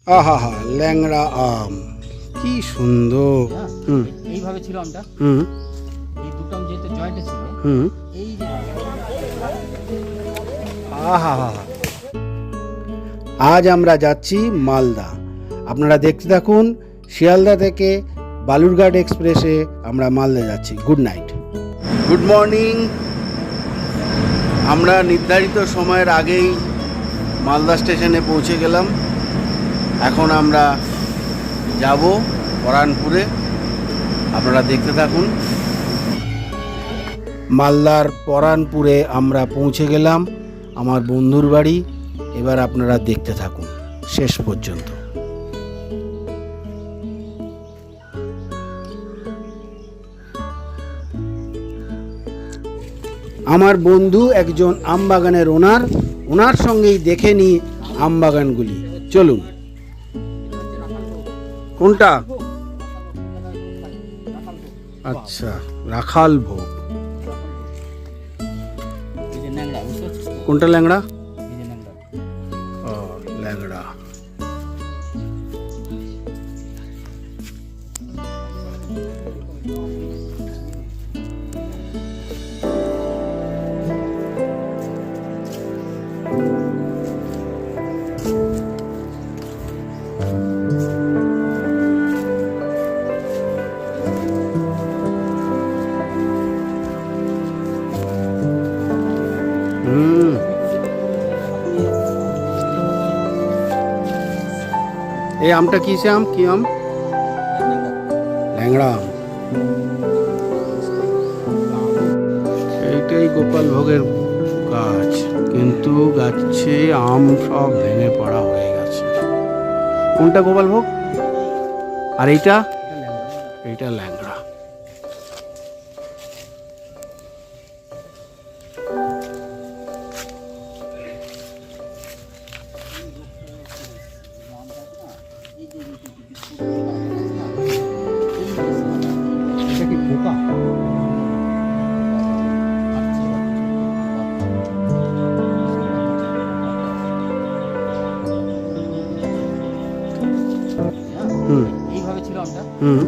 আহা হা, ল্যাংড়া আম কি সুন্দর। হুম এইভাবে ছিল আমটা। হুম এই দুটো আম যেহেতু জয়েন্টে ছিল, হুম এই যে আহা হা। আজ আমরা যাচ্ছি মালদা। আপনারা দেখতে থাকুন। শিয়ালদা থেকে বালুরঘাট এক্সপ্রেসে আমরা মালদা যাচ্ছি। Good night, good morning. আমরা নির্ধারিত সময়ের আগেই মালদা স্টেশনে পৌঁছে গেলাম। এখন আমরা যাব পরানপুরে। আপনারা দেখতে থাকুন। মালদার পরানপুরে আমরা পৌঁছে গেলাম, আমার বন্ধুর বাড়ি। এবার আপনারা দেখতে থাকুন শেষ পর্যন্ত। আমার বন্ধু একজন আম বাগানের ওনার সঙ্গেই দেখে নিই আম বাগানগুলি। চলুন। কোনটা? আচ্ছা, রাখাল ভোগ। এই যে ন্যাংরা, বুঝতে পারছিস তো? কোনটা ল্যাংড়া? এই যে ন্যাংরা। ও, ল্যাংড়া। হুম, এই আমটা কিসে আম? কি আম? ল্যাংড়া আম। এইটাই গোপাল ভোগের গাছ, কিন্তু গাছে আম সব ভেঙে পড়া হয়ে গেছে। কোনটা গোপাল ভোগ? আর এইটা? এইটা ল্যাংড়া। এটা কি পোকা? হুম এইভাবে ছিল আমটা। হুম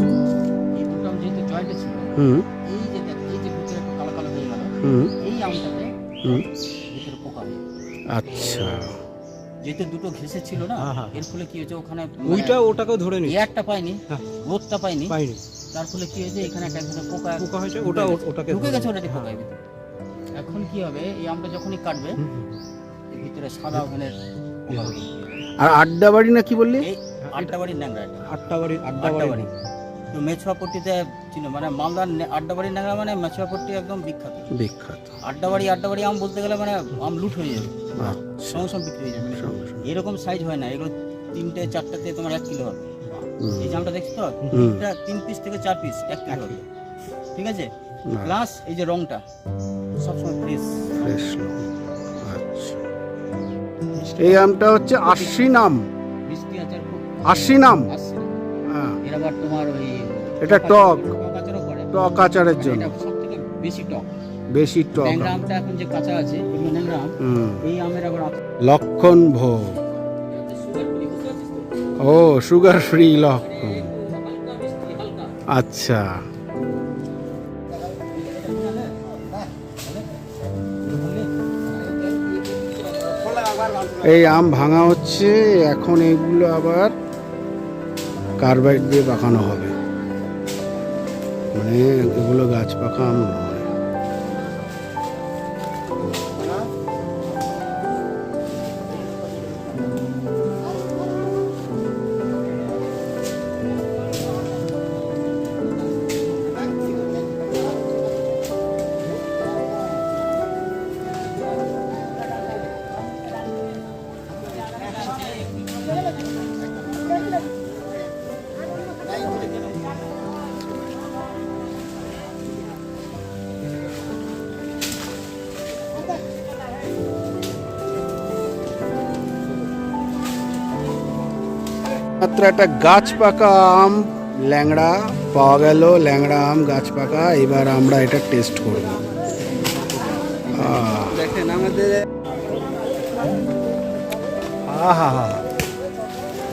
এই দুটো আম যেহেতু জয়েন্টে ছিল, হুম এই যে দেখ, এই যে ভিতরে একটু কালো কালো হয়ে গেল, হুম এই আমটাতে হুম। ভিতরে পোকা হয়ে গেল। আচ্ছা, যেহেতু দুটো ঘেসে ছিল না, হ্যাঁ, হ্যাঁ। এর ফলে কি হয়েছে, ওখানে ওইটা ওটাকেও ধরে নিচ্ছে। এয়ারটা পাইনি, হ্যাঁ। রোদটা পাইনি, পাইনি, তার ফলে কি হয়েছে, এখানে একটা ধরনের পোকা পোকা হয়েছে, ওটা ওটাকে ঢুকে ধরে গেছে নিচ্ছে। অলরেডি পোকা এর ভিতরে। এখন কি হবে, এই আমটা যখনই কাটবে, হুম, হুম। এর ভিতরে সাদা ধরনের পোকা হবে। আর আড্ডা বাড়ি না কি বললি? এই আড্ডা বাড়ির ন্যাংরা এটা। আড্ডা আড্ডা বাড়ি। বাড়ি তো মেছুয়াপট্টিতে ছিল, মানে মালদার আড্ডা বাড়ির ন্যাংরা মানে মেছুয়াপট্টি একদম বিখ্যাত। বিখ্যাত। আড্ডা বাড়ি আম বলতে গেলে মানে আম লুট হয়ে যাবে, আচ্ছা, সঙ্গে সঙ্গে বিক্রি হয়ে যাবে। এরকম সাইজ হয় না, এগুলো 3টে 4টাতে তোমার 1 কিলো হবে। হুম। এই জামটা দেখছো তো, হুম। 3 পিস থেকে 4 পিস 1 কিলো হবে, ঠিক আছে? না, প্লাস এই যে রংটা সবসময় ফ্রেশ। ফ্রেশ লোক। আচ্ছা, এই আমটা হচ্ছে আশ্বিন আম। মিষ্টি আচার খুব আশ্বিন আম। আসছে। হ্যাঁ, এর আবার তোমার ওই এটা টক। টক আচারও করে, টক আচারের মানে জন্য এটা সব থেকে বেশি টক। বেশি টক ন্যাংরা আম। আমটা এখন যে কাঁচা আছে, এগুলো ন্যাংরা আম, হুম। এই আমের আবার আচার। লক্ষণ ভোগ। সুগার ফ্রি, বুঝতে পারছিস তো? ও, সুগার ফ্রি লক্ষণ। হালকা মিষ্টি, হালকা। আচ্ছা, এই আম ভাঙা হচ্ছে এখন। এগুলো আবার কার্বাইড দিয়ে পাকানো হবে, মানে এগুলো গাছ পাকা আম নয়। মাত্র একটা গাছ পাকা আম ল্যাংড়া পাওয়া গেল। ল্যাংড়া আম গাছ পাকা। এবার আমরা এটা টেস্ট করব। দেখেন আমাদের আহা হা,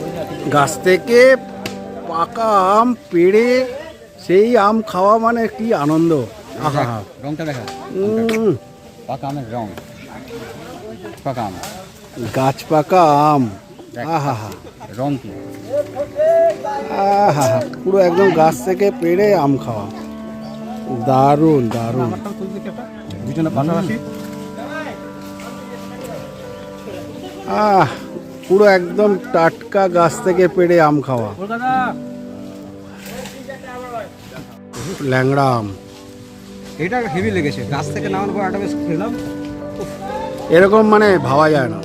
ওই যে গাছ থেকে পাকা আম পেড়ে সেই আম খাওয়া মানে কি আনন্দ। আহা হা। রংটা দেখা, উম, পাকা আমের রং, পাকা আম, গাছ পাকা আম। আহা হা, রং কি আহা হা, পুরো একদম গাছ থেকে পেড়ে আম খাওয়া, দারুণ দারুণ। দুজনে পাশাপাশি। আহ, পুরো একদম টাটকা গাছ থেকে পেড়ে আম খাওয়া, ল্যাংড়া আম। এটা হেভি লেগেছে, গাছ থেকে নামার পর একটা বেশ খেলাম, এরকম মানে ভাবা যায় না।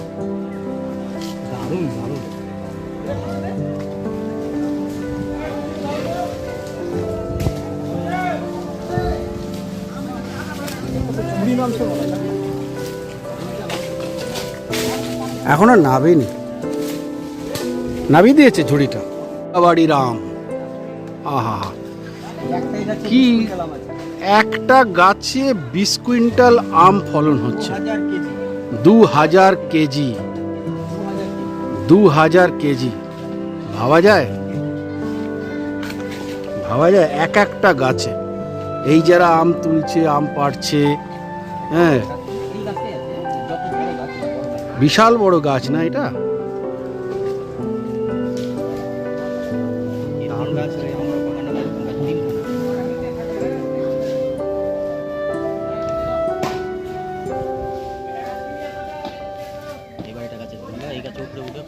দারুণ দারুণ। এখনো নাবিনি, নাবি দিয়েছে ঝুড়িটা। বাড়ির আম, আহা হা। কি একটা গাছে 20 কুইন্টাল আম ফলন হচ্ছে, 2000 কেজি, 2000 কেজি। ভাবা যায়, ভাবা যায় এক একটা গাছে। এই যারা আম তুলছে, আম পাড়ছে, হ্যাঁ, বিশাল বড় গাছ না এটা?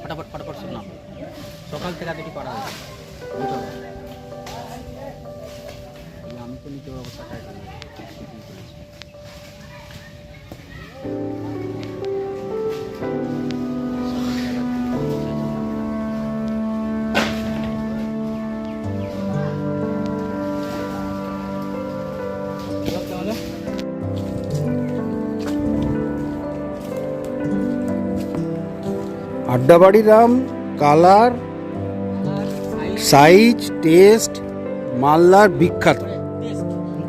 ফটাফট ফটাফট সব নাম সকাল থেকে এতটি করা হয়েছে। আমি তো নিচে অবস্থা আড্ডাবাড়ির আম কালার, সাইজ, টেস্ট মালদার বিখ্যাত।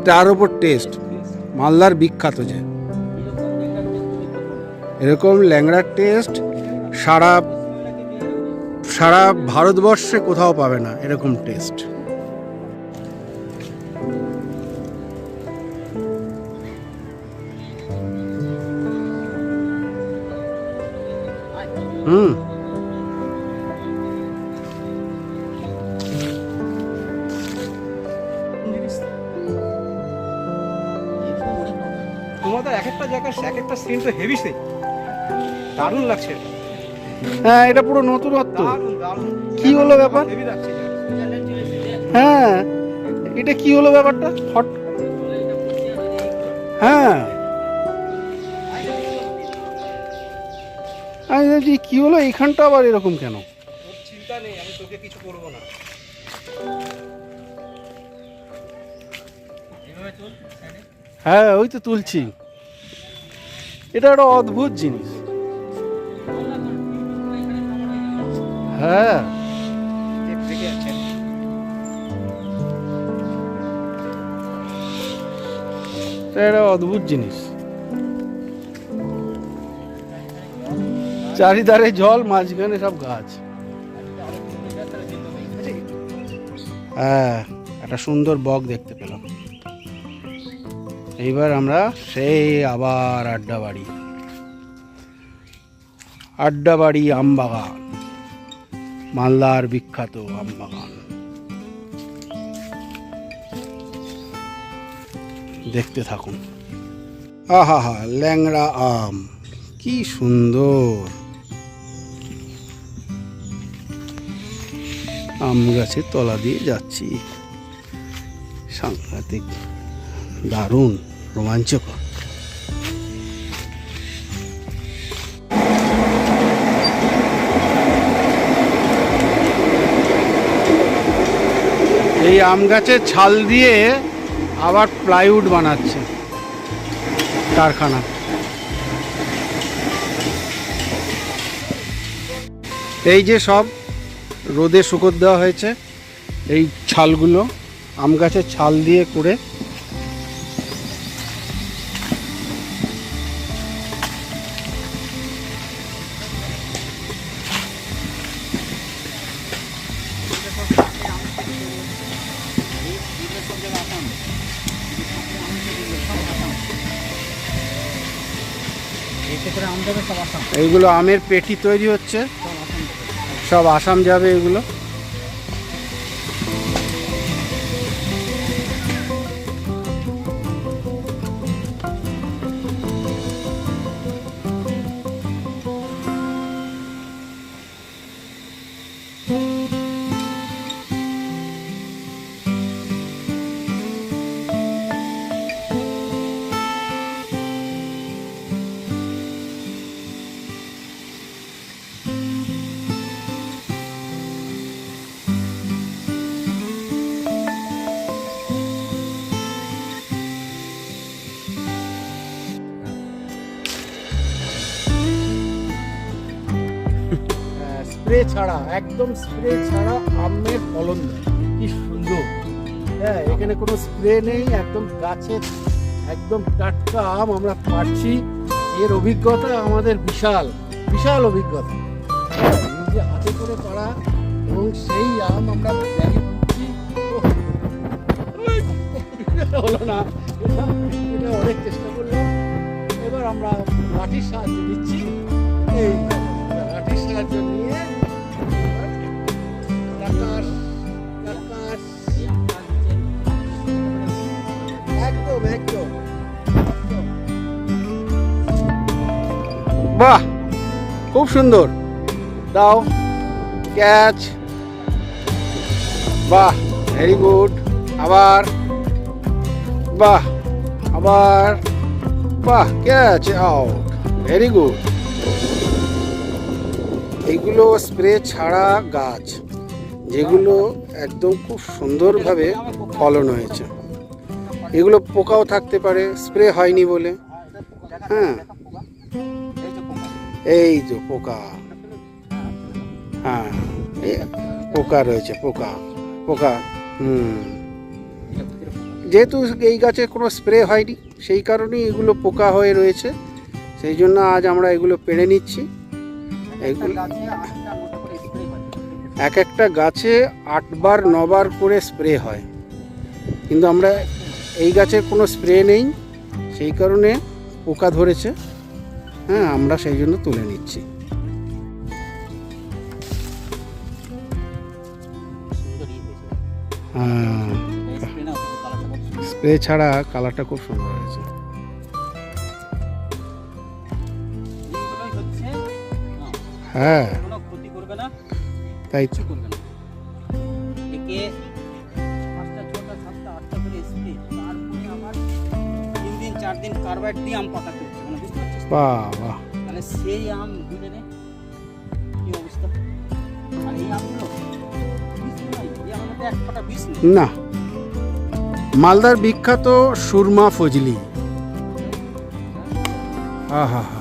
তার উপর টেস্ট মালদার বিখ্যাত, যে এরকম ল্যাংড়ার টেস্ট সারা সারা ভারতবর্ষে কোথাও পাবে না এরকম টেস্ট। হুম, তোমাদের এক একটা জায়গায় এক একটা সিন তো হেভি সে, দারুণ লাগছে, হ্যাঁ, এটা পুরো নতুনত্ব। দারুণ দারুণ। কি হলো ব্যাপার? হেভি লাগছে। হ্যাঁ, এটা কি হলো ব্যাপারটা? হট, হ্যাঁ, আমি ভাবছি কি হলো এইখানটা আবার এরকম কেন? ওর চিন্তা নেই, আমি তোকে কিছু করবো না। হ্যাঁ, ওই তো তুলছি। এটা একটা অদ্ভুত জিনিস। হ্যাঁ, দেখে যাচ্ছেন। এটা একটা অদ্ভুত জিনিস। চারিধারে জল, মাঝখানে সব গাছ। হ্যাঁ, একটা সুন্দর বক দেখতে পেলাম। এইবার আমরা সেই আবার আড্ডাবাড়ি, আড্ডাবাড়ি আমবাগান, মালদার বিখ্যাত আমবাগান। দেখতে থাকুন। আহা হা, ল্যাংড়া আম, কি সুন্দর। আম গাছের তলা দিয়ে যাচ্ছি, সাংঘাতিক, দারুণ, রোমাঞ্চকর। এই আম গাছের ছাল দিয়ে আবার প্লাইউড বানাচ্ছে কারখানা। এই যে সব রোদে শুকোতে দেওয়া হয়েছে, এই ছালগুলো আম গাছের ছাল দিয়ে করে এতে করে আম যাবে সব আসাম, এইগুলো আমের পেটি তৈরি হচ্ছে, সব আসাম যাবে। সব আসাম যাবে এগুলো। স্প্রে ছাড়া, একদম স্প্রে ছাড়া আমের ফলন দেয়, কি সুন্দর। হ্যাঁ, এখানে কোনো স্প্রে নেই, একদম গাছের একদম টাটকা আম আমরা পাচ্ছি। এর অভিজ্ঞতা আমাদের বিশাল বিশাল অভিজ্ঞতা। হ্যাঁ, নিজে হাতে করে পাড়া এবং সেই আম আমরা ব্যাগে পাচ্ছি। হলো না, এটা অনেক চেষ্টা করলাম। এবার আমরা লাঠির সাহায্য নিচ্ছি, এই লাঠির সাহায্য নিয়ে আকাশ আকাশ একদম একদম। বাহ, খুব সুন্দর। দাও ক্যাচ, বাহ, ভেরি গুড। আবার বাহ, আবার বাহ, ক্যাচ আউট, ভেরি গুড। এইগুলো স্প্রে ছাড়া গাছ, যেগুলো একদম খুব সুন্দরভাবে ফলন হয়েছে। এগুলো পোকাও থাকতে পারে স্প্রে হয়নি বলে। হ্যাঁ, এই যে পোকা, হ্যাঁ পোকা রয়েছে, পোকা পোকা। যেহেতু এই গাছে কোনো স্প্রে হয়নি, সেই কারণেই এগুলো পোকা হয়ে রয়েছে। সেই জন্য আজ আমরা এগুলো পেড়ে নিচ্ছি। এগুলো এক একটা গাছে 8 বার 9 বার করে স্প্রে হয়, কিন্তু আমরা এই গাছের কোনো স্প্রে নেই, সেই কারণে পোকা ধরেছে। হ্যাঁ, আমরা সেই জন্য তুলে নিচ্ছি। হ্যাঁ, স্প্রে ছাড়া কালারটা খুব সুন্দর হয়েছে। হ্যাঁ, ক্ষতি করবে না, তাই কিছু করবে না। একে 5টা 6টা 7টা 8টা করে স্প্রে, তারপরে আবার 3 দিন 4 দিন কার্বাইড দিয়ে আম পাকাতে হচ্ছে, মানে বুঝতে পারছিস? বাহ বাহ, মানে সেই আম বুঝলে নে কি অবস্থা। আর এই আমগুলো বিষ নাই, এই আমের মধ্যে এক ফোঁটা বিষ নেই। না, মালদার বিখ্যাত সুরমা ফজলি। হা হা হা,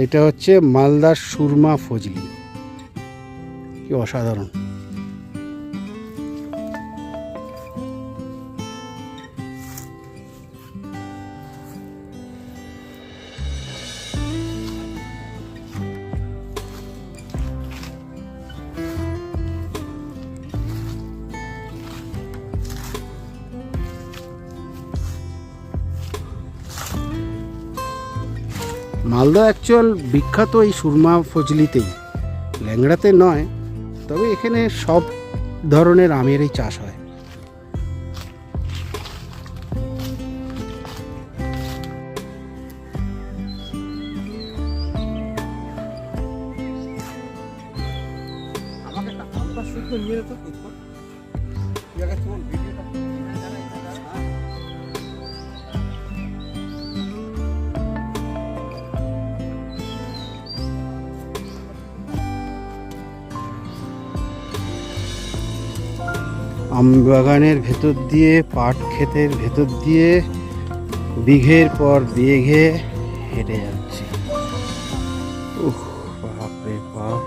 এইটা হচ্ছে মালদার সুরমা ফজলি, কি অসাধারণ। মালদা অ্যাকচুয়াল বিখ্যাত এই সুরমা ফজলিতেই, ল্যাংড়াতে নয়। তবে এখানে সব ধরনের আমেরই চাষ হয়। আমাকে একটা আমটা শুদ্ধ নিয়ে যেত উৎপর জায়গায় তোমার ভিডিওটা আম বাগানের ভেতর দিয়ে, পাট ক্ষেতের ভেতর দিয়ে বিঘের পর বিঘে হেঁটে যাচ্ছি। উহ, বাপরে বাপ,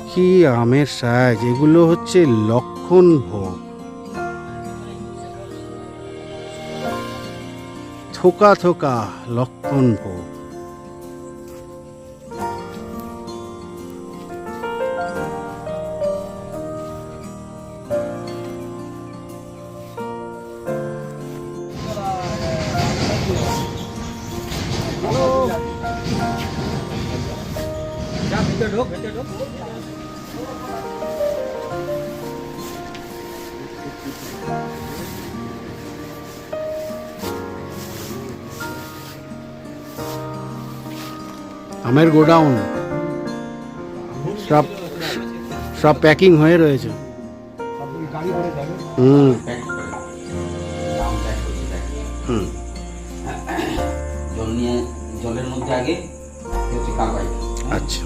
কি আমের সাইজ! এগুলো হচ্ছে লক্ষণ ভোগ, থোকা থোকা লক্ষণ ভোগ। ভেতরে ঢোক, ভেতরে ঢোক। আমের গোডাউন, সব সব প্যাকিং হয়ে রয়েছে। সবগুলো গাড়ি করে যাবে। হুম প্যাক করে দাম প্যাক করছি দেখ। হুম জল নিয়ে জলের মধ্যে আগে হচ্ছে কার্বাইড, আচ্ছা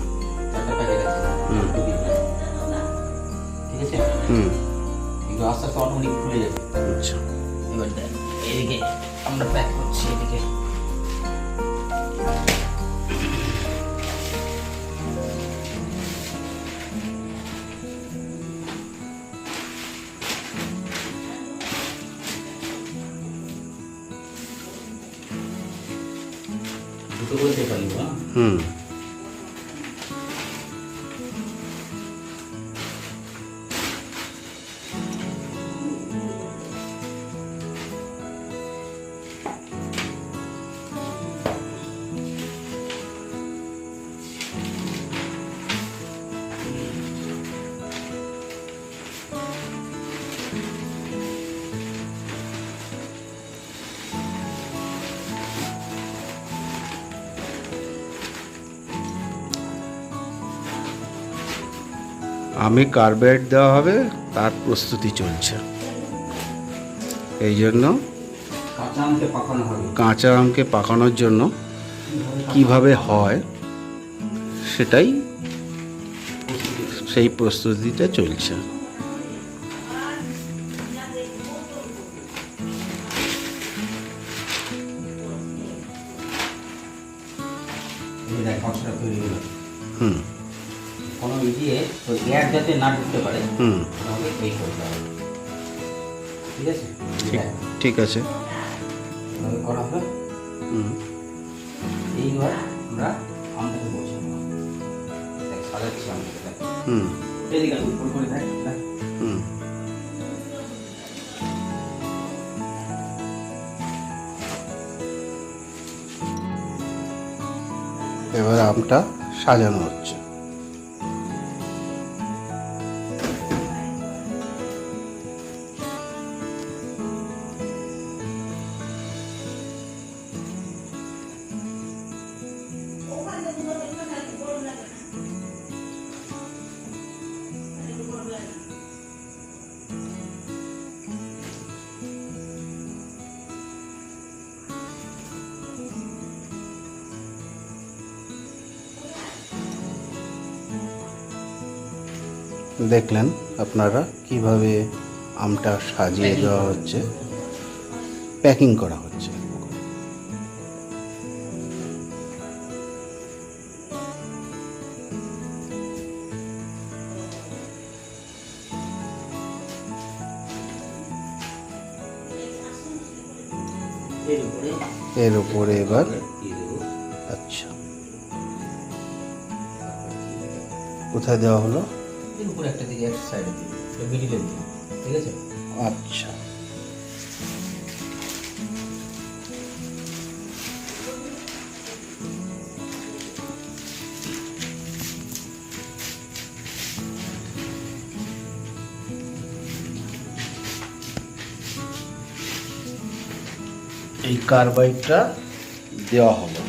4টা প্যাকেট আছে। হুম। ঠিক আছে, হুম কিন্তু আস্তে আস্তে অটোমেটিক খুলে যাবে। আচ্ছা এবার দেখ, এদিকে আমরা প্যাক করছি এদিকে। দুটো বলতে পারি না। হুম আমে কার্বাইড দেওয়া হবে, তার প্রস্তুতি চলছে। এই জন্য কাঁচা আমকে পাকানো হবে। কাঁচা আমকে পাকানোর জন্য কিভাবে হয় সেটাই, সেই প্রস্তুতিটা চলছে। এই দেখ মশলা তৈরি হলো। হুম কোনো দিয়ে তো গ্যাস যাতে না ঢুকতে পারে হুম আমাকে এই করতে হবে। ঠিক আছে, ঠিক ঠিক আছে। এভাবে করা হবে। হুম এইবার আমরা আমটাকে বসাবো। দেখ সাজাচ্ছি আমটাকে, দেখ হুম এদিকে উপর করে দেখ দেখ। হুম এবার আমটা সাজানো হচ্ছে। দেখলেন আপনারা কিভাবে আমটা সাজিয়ে দেওয়া হচ্ছে, প্যাকিং করা হচ্ছে। এর উপরে এবার দিয়ে দেবো। আচ্ছা, কোথায় দেওয়া হলো? এর উপরে একটা দিকে একটা সাইডে দিই, এটা মিডিলে দিই। ঠিক আছে, আচ্ছা এই কার্বাইডটা দেওয়া হলো।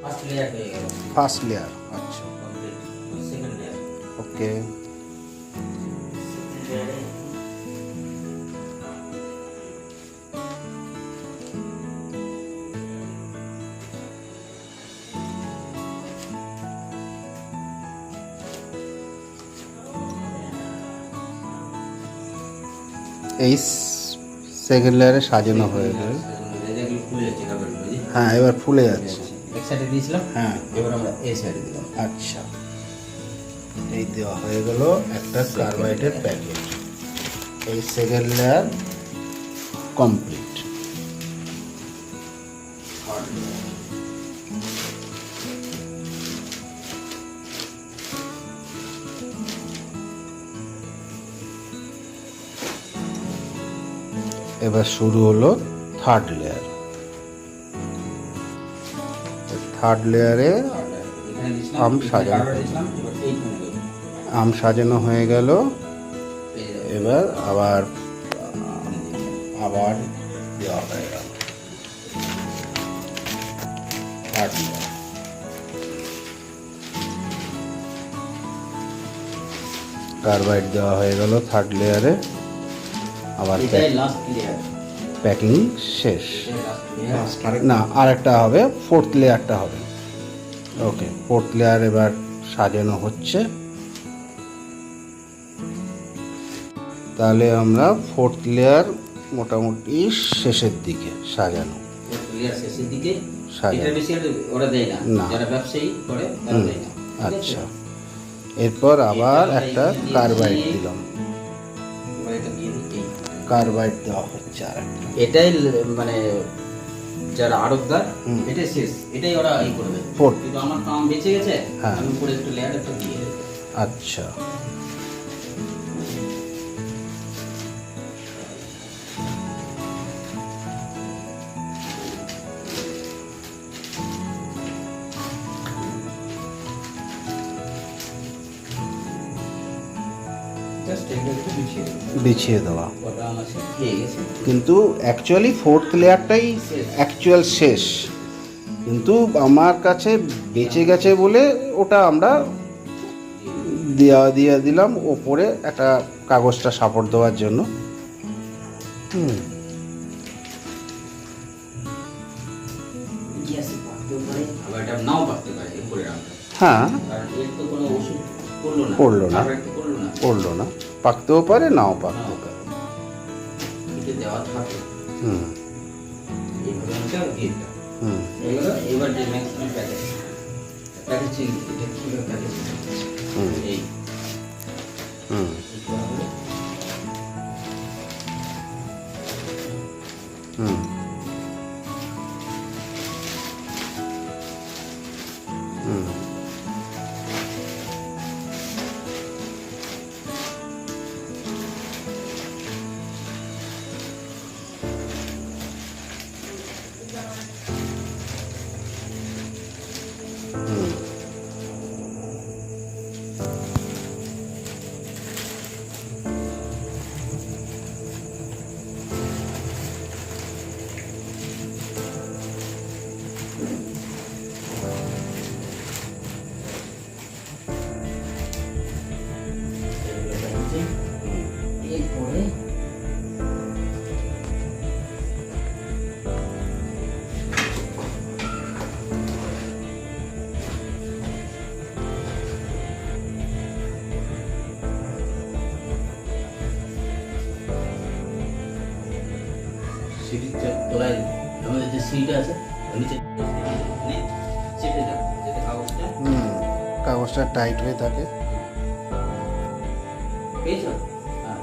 ফার্স্ট লেয়ার হয়ে গেল। ফার্স্ট লেয়ার, আচ্ছা কমপ্লিট। Second layer. ওকে। লেয়ারে এই সেকেন্ড লেয়ারে সাজানো হয়ে গেল। এগুলো খুলে যাচ্ছে কাগজ বুঝি। হ্যাঁ এবার ফুলে যাচ্ছে। এক সাইডে দিয়েছিলাম, হ্যাঁ এবার আমরা এই সাইডে দিলাম। আচ্ছা, এই দেওয়া হয়ে গেল একটা কার্বাইডের প্যাকেট। এই সেকেন্ড লেয়ার কমপ্লিট। এবার শুরু হলো থার্ড লেয়ার। থার্ড লেয়ারে এখানে দিছিলাম, আম সাজানো কার্বাইড দিছিলাম, এবার এইখানে দেবো। আম সাজানো হয়ে গেল। এই যে, এবার আবার আবার দেওয়া হয়ে গেল থার্ড লেয়ার। কার্বাইড দেওয়া হয়ে গেল থার্ড লেয়ারে। আবার এটাই লাস্ট লেয়ার, প্যাকিং শেষ। এটাই লাস্ট লেয়ার। না, আর একটা হবে, ফোর্থ লেয়ারটা হবে। ওকে, ফোর্থ লেয়ার এবার সাজানো হচ্ছে। তাহলে আমরা ফোর্থ লেয়ার মোটামুটি শেষের দিকে সাজানো। লেয়ার শেষের দিকে। সাজানো। এটা বেশি আর ওরা দেয় না, না। যারা ব্যবসায়ী করে তারা দেয় না। ঠিক আছে? আচ্ছা, এরপর আবার এটা আমরা একটা এখানে দিয়েছি। কার্বাইড দিলাম। এবার এটা দিয়ে দিই। কার্বাইড দেওয়া হচ্ছে আর একটা। এটাই মানে যারা আড়তদার, হুম। এটাই শেষ, এটাই ওরা ই করবে। Fourth। কিন্তু আমার কাম বেঁচে গেছে, হ্যাঁ। আমি উপরে একটু লেয়ার একটা দিয়ে দেবো। আচ্ছা, জাস্ট এটা একটু বিছিয়ে দেবো। বিছিয়ে দেওয়া। ওটা আমার হয়ে গেছে। কিন্তু অ্যাকচুয়ালি ফোর্থ লেয়ারটাই শেষ। অ্যাকচুয়াল শেষ, কিন্তু আমার কাছে বেঁচে গেছে বলে ওটা আমরা দিয়ে দিলাম ওপরে একটা কাগজটা সাপোর্ট দেওয়ার জন্য। গ্যাসে পাকতেও পারে, আবার এটা নাও পাকতে পারে উপরে রাখতে। হ্যাঁ, কারণ এর তো কোনো ওষুধ করলো না। করলো না। কার্বাইড তো করলো না। পড়লো না, পাকতেও পারে নাও পাকতে নাও। পারে। এতে দেওয়া থাকে। হুম এইভাবে আমাকে দিয়ে দিলাম। হুম এগুলো এবার যে ম্যাক্সিমাম প্যাকেজ, প্যাকেজিং, এটা কীভাবে প্যাকেজিং হুম এই হুম এই করা হলো। হুম হুম হুম এগুলো প্যাকেজিং। এরপরে সিঁড়ির তলায় আমাদের যে সিট আছে ওর নিচে চেপে দাও যাতে কাগজটা হুম কাগজটা টাইট হয়ে থাকে। পেয়েছো। হ্যাঁ।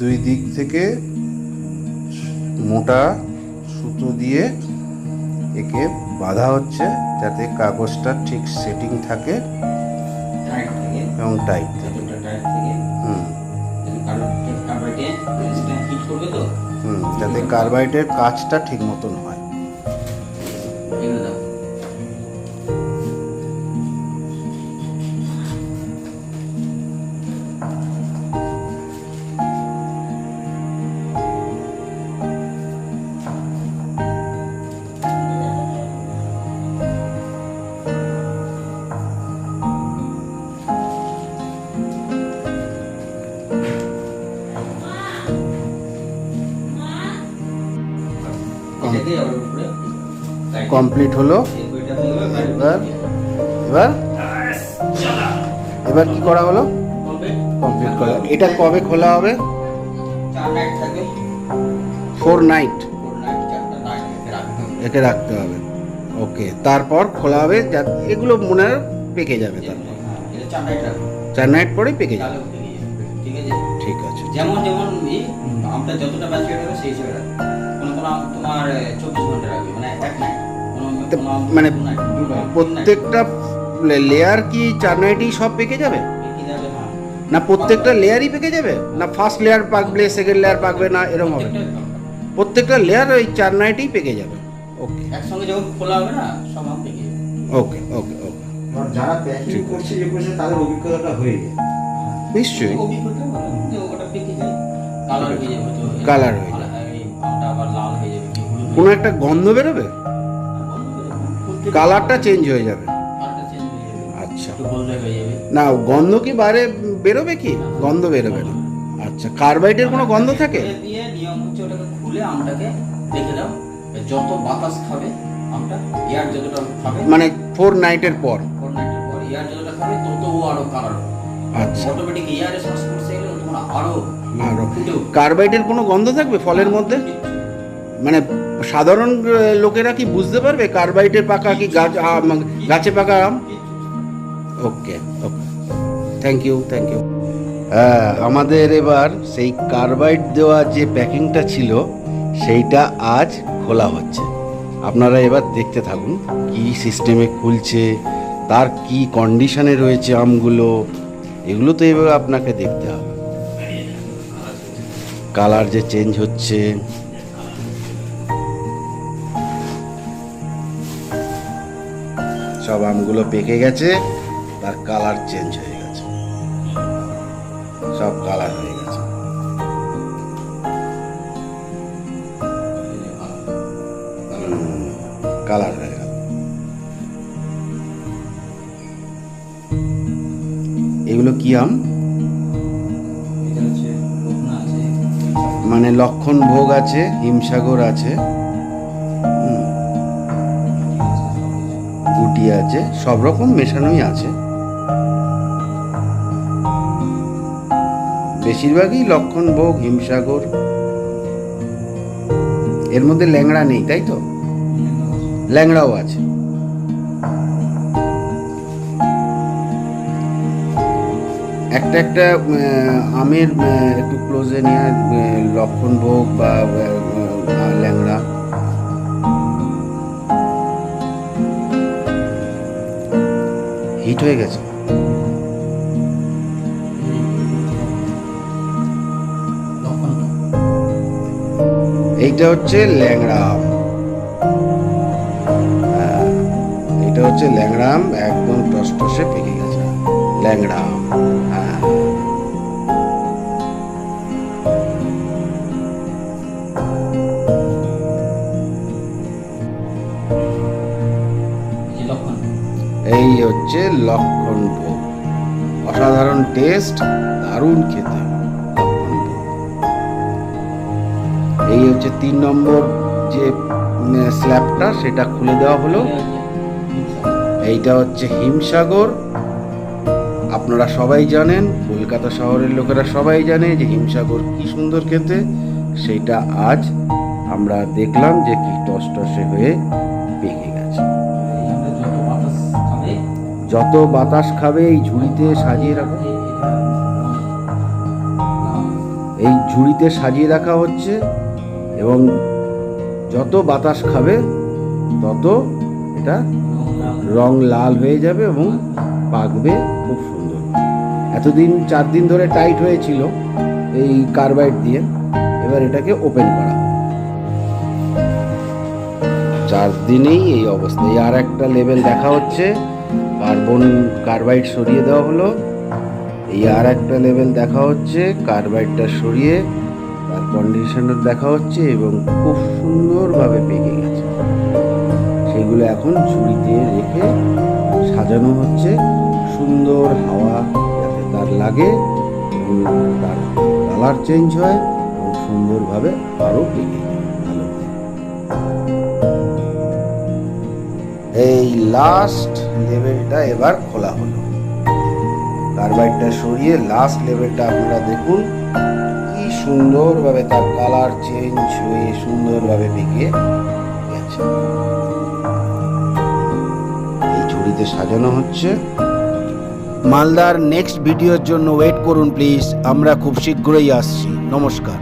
দুই দিক থেকে মোটা সুতো দিয়ে একে বাঁধা হচ্ছে যাতে কাগজটা ঠিক সেটিং থাকে টাইট থেকে এবং টাইট থাকে। যতটা টাইট থেকে হুম কার্বাইডে জিনিসটা হিট করবে তো যাতে কার্বাইডের কাজটা ঠিক মতন হয়। এগুলো দাও। এটাকে ওর উপরে টাইট কমপ্লিট হলো। এই বইটা হয়ে গেল। এবার এবার এবার কি করা হলো? কমপ্লিট করা। এটা কবে খোলা হবে? 4 নাইট থাকবে। 4 নাইট। 4 নাইট একে রাখতে হবে। ওকে, তারপর খোলা হবে, এগুলো মনে হয় পেকে যাবে। তারপর হ্যাঁ, এটা 4 নাইট রাখবো, 4 নাইট পরে পেকে যাবে। তাহলে পেকে যাবে। ঠিক আছে, ঠিক আছে। যেমন যেমন আমটা যতটা ম্যাচুরিট হবে সেই হিসেবে রাখবে। কোনো আম তোমার 24 ঘন্টা রাখবে, মানে এক নাইট, তো কোনো আম মানে 2 নাইট, প্রত্যেকটা লেয়ার কি 4 নাইটেই সব পেকে যাবে? পেকে যাবে। হ্যাঁ, না প্রত্যেকটা লেয়ারই পেকে যাবে, না ফার্স্ট লেয়ার পাকবে সেকেন্ড লেয়ার পাকবে না এরকম হবে? প্রত্যেকটা লেয়ার ওই 4 নাইটেই পেকে যাবে। ওকে একসঙ্গে যখন খোলা হবে না সব আম পেকে যাবে। ওকে ওকে ওকে, আর যারা প্যাকিং করছে যে করছে তাদের অভিজ্ঞতাটা হয়ে যায়। নিশ্চয়ই অভিজ্ঞতা হলো যে ওটা পেকে যায়, কালার হয়ে যাবে, তো কালার হয়ে যাবে। এই আমটা আবার লাল হয়ে যাবে, কি হলুদ কোনো একটা গন্ধ বেরোবে, কালারটা চেঞ্জ হয়ে যাবে। কালারটা চেঞ্জ হয়ে যাবে, আচ্ছা, একটু হলদে হয়ে যাবে। না গন্ধ কি বাইরে বেরোবে? কি গন্ধ বেরোবে না? আচ্ছা, কার্বাইডের কোনো গন্ধ থাকে? খুলে দিয়ে নিয়ম হচ্ছে ওটাকে খুলে আমটাকে রেখে দাও, যত বাতাস খাবে আমটা, এয়ার যতটা খাবে, মানে 4 নাইটের পর? 4 নাইটের পর এয়ার যতটা খাবে তত ও আরো কালার হবে। আচ্ছা, অটোমেটিক এয়ারের সংস্পর্শে এলে তোমার আরো আর ফুটে উঠবে। কার্বাইডের কোনো গন্ধ থাকবে ফলের মধ্যে? মানে সাধারণ লোকেরা কি বুঝতে পারবে কার্বাইডের পাকা কি গাছে পাকা আম? ওকে ওকে, থ্যাংক ইউ থ্যাংক ইউ। আমাদের এবার সেই কার্বাইড দেওয়া যে প্যাকিংটা ছিল সেইটা আজ খোলা হচ্ছে। আপনারা এবার দেখতে থাকুন কি সিস্টেমে খুলছে, তার কি কন্ডিশনে রয়েছে আমগুলো, এগুলো তো এবার আপনাকে দেখতে হবে। কালার যে চেঞ্জ হচ্ছে, সব আমগুলো পেকে গেছে, তার কালার চেঞ্জ হয়ে গেছে, সব কালার হয়ে গেছে। কালার হয়ে গেল। এগুলো কি আম? এটা হচ্ছে রত্না আছে, মানে লক্ষণ ভোগ আছে, হিমসাগর আছে, গুটি আছে, সব রকম মেশানোই আছে। বেশিরভাগই লক্ষণ ভোগ, হিমসাগর। এর মধ্যে ল্যাংড়া নেই, তাই তো? ল্যাংড়াও আছে। একটা একটা আমের একটু ক্লোজে নিয়ে লক্ষণ ভোগ বা ল্যাংড়া। হিট হয়ে গেছে। এইটা হচ্ছে ল্যাংড়া আম। এটা হচ্ছে ল্যাংড়া আম, একদম টসটসে পেকে গেছে ল্যাংড়া আম। হ্যাঁ, এই হচ্ছে লক্ষণ ভোগ। অসাধারণ টেস্ট, দারুণ খেতে লক্ষণ ভোগ। এই হচ্ছে 3 নম্বর যে স্ল্যাবটা, সেটা খুলে দেওয়া হলো। এইটা হচ্ছে হিমসাগর। আপনারা সবাই জানেন, কলকাতা শহরের লোকেরা সবাই জানে যে হিমসাগর কি সুন্দর খেতে। সেইটা আজ আমরা দেখলাম যে কি টসটসে হয়ে পেকে গেছে। যত বাতাস খাবে এই ঝুড়িতে সাজিয়ে রাখা, এই ঝুড়িতে সাজিয়ে রাখা হচ্ছে, এবং যত বাতাস খাবে তত এটা রং লাল হয়ে যাবে এবং পাকবে খুব সুন্দর। এতদিন 4 দিন ধরে টাইট হয়েছিল এই কার্বাইড দিয়ে, এবার এটাকে ওপেন করা। 4 দিনেই এই অবস্থা। এই আর একটা লেভেল দেখা হচ্ছে, কার্বন কার্বাইড সরিয়ে দেওয়া হলো। এই আর একটা লেভেল দেখা হচ্ছে, কার্বাইডটা সরিয়ে তার কন্ডিশনার দেখা হচ্ছে, এবং খুব সুন্দরভাবে পেকে গেছে। সেগুলো এখন ঝুড়িতে রেখে সাজানো হচ্ছে, সুন্দর হাওয়া যাতে তার লাগে এবং তার কালার চেঞ্জ হয় এবং সুন্দরভাবে আরও পেকে যায় ভালো। এই লাস্ট লেভেলটা এবার খোলা হলো। কার্বাইডটা সরিয়ে লাস্ট লেভেলটা আপনারা দেখুন, কি সুন্দরভাবে তার কালার চেঞ্জ হয়ে সুন্দরভাবে পেকে গেছে। গেছে। এই ঝুড়িতে সাজানো হচ্ছে। মালদার নেক্সট ভিডিওর জন্য ওয়েট করুন প্লিজ, আমরা খুব শীঘ্রই আসছি। নমস্কার।